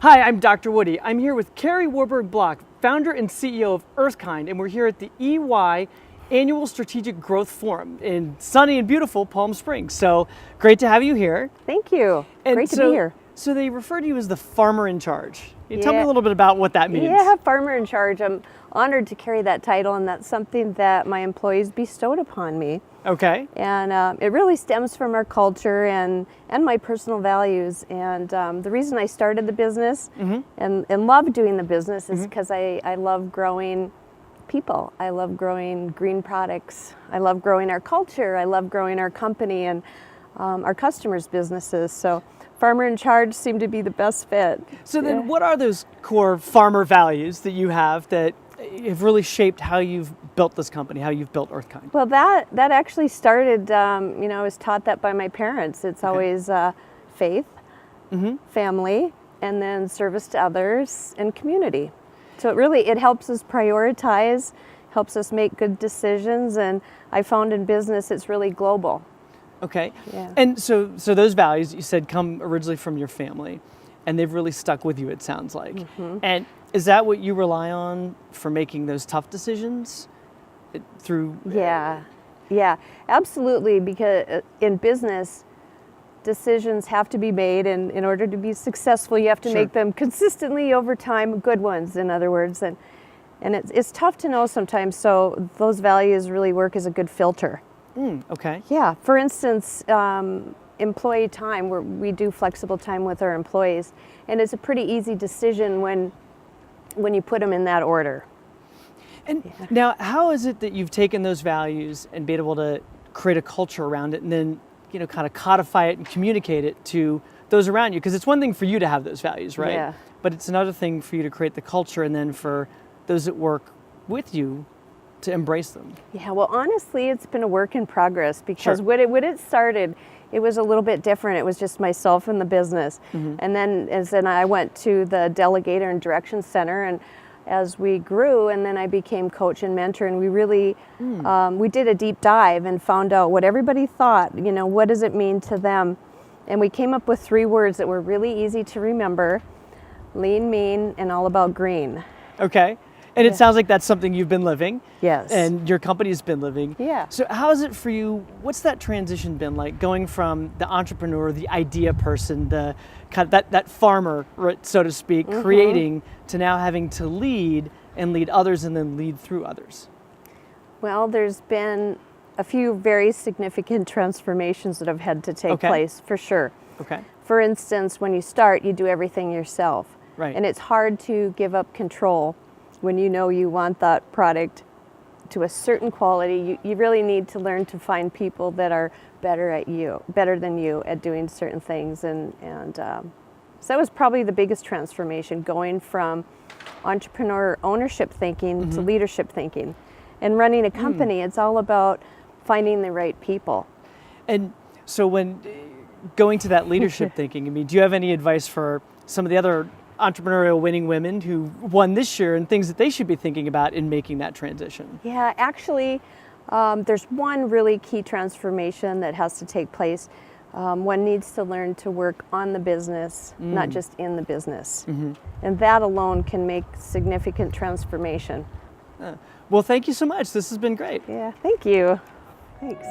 Hi, I'm Dr. Woody. I'm here with Kari Warberg Block, founder and CEO of Earthkind, and we're here at the EY Annual Strategic Growth Forum in sunny and beautiful Palm Springs. So great to have you here. Thank you. Great to be here. So they refer to you as the farmer in charge. Can you tell me a little bit about what that means? Yeah, farmer in charge. I'm honored to carry that title, and that's something that my employees bestowed upon me. Okay. And it really stems from our culture and my personal values. And the reason I started the business and love doing the business is because I love growing people. I love growing green products. I love growing our culture. I love growing our company and our customers' businesses. So farmer in charge seemed to be the best fit. So then what are those core farmer values that you have that have really shaped how you've built this company, how you've built Earthkind? Well, that actually started, I was taught that by my parents. It's always faith, family, and then service to others and community. So it helps us prioritize, helps us make good decisions, and I found in business it's really global. Okay. Yeah. And so those values you said come originally from your family, and they've really stuck with you, it sounds like. And is that what you rely on for making those tough decisions through? Yeah, absolutely. Because in business, decisions have to be made, and in order to be successful, you have to make them consistently over time, good ones, in other words. And it's tough to know sometimes, so those values really work as a good filter. Okay. Yeah, for instance, employee time, where we do flexible time with our employees, and it's a pretty easy decision when you put them in that order. And now, how is it that you've taken those values and been able to create a culture around it and then, kind of codify it and communicate it to those around you? Because it's one thing for you to have those values, right? Yeah. But it's another thing for you to create the culture and then for those that work with you to embrace them. Yeah, well, honestly, it's been a work in progress because when it started, it was a little bit different. It was just myself and the business. And then I went to the Delegator and Direction Center, and as we grew, and then I became coach and mentor, and we really, we did a deep dive and found out what everybody thought, what does it mean to them? And we came up with 3 words that were really easy to remember: lean, mean, and all about green. Okay. And it sounds like that's something you've been living. Yes. And your company's been living. Yeah. So how is it for you? What's that transition been like, going from the entrepreneur, the idea person, the kind of that farmer, so to speak, creating, to now having to lead and lead others and then lead through others? Well, there's been a few very significant transformations that have had to take place, for sure. Okay. For instance, when you start, you do everything yourself. Right. And it's hard to give up control when you want that product to a certain quality. You really need to learn to find people that are better than you at doing certain things. And so that was probably the biggest transformation, going from entrepreneur ownership thinking to leadership thinking. And running a company, it's all about finding the right people. And so when going to that leadership thinking, do you have any advice for some of the other entrepreneurial winning women who won this year and things that they should be thinking about in making that transition? Yeah, actually, there's one really key transformation that has to take place. One needs to learn to work on the business, not just in the business. And that alone can make significant transformation. Well, thank you so much. This has been great. Yeah, thank you. Thanks.